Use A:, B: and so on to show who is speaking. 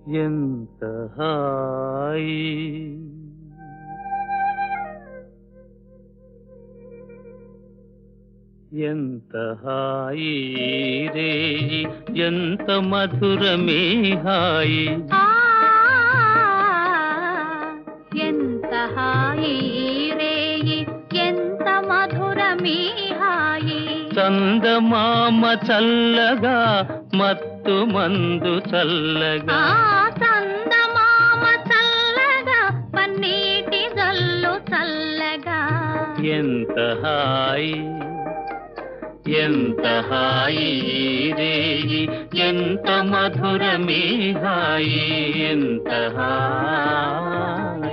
A: ఎంత హాయి ఎంత హాయి రే ఎంత మధురమే హాయి
B: ఎంత హాయి రే ఎంత మధురమే హాయి
A: చందమామ చల్లగా మత్తు మందు చల్లగా
B: చందమామ చల్లగా పన్నీటి జల్లు చల్లగా
A: ఎంత హాయి ఎంత హాయి రే ఎంత మధురమే హాయి ఎంత హాయి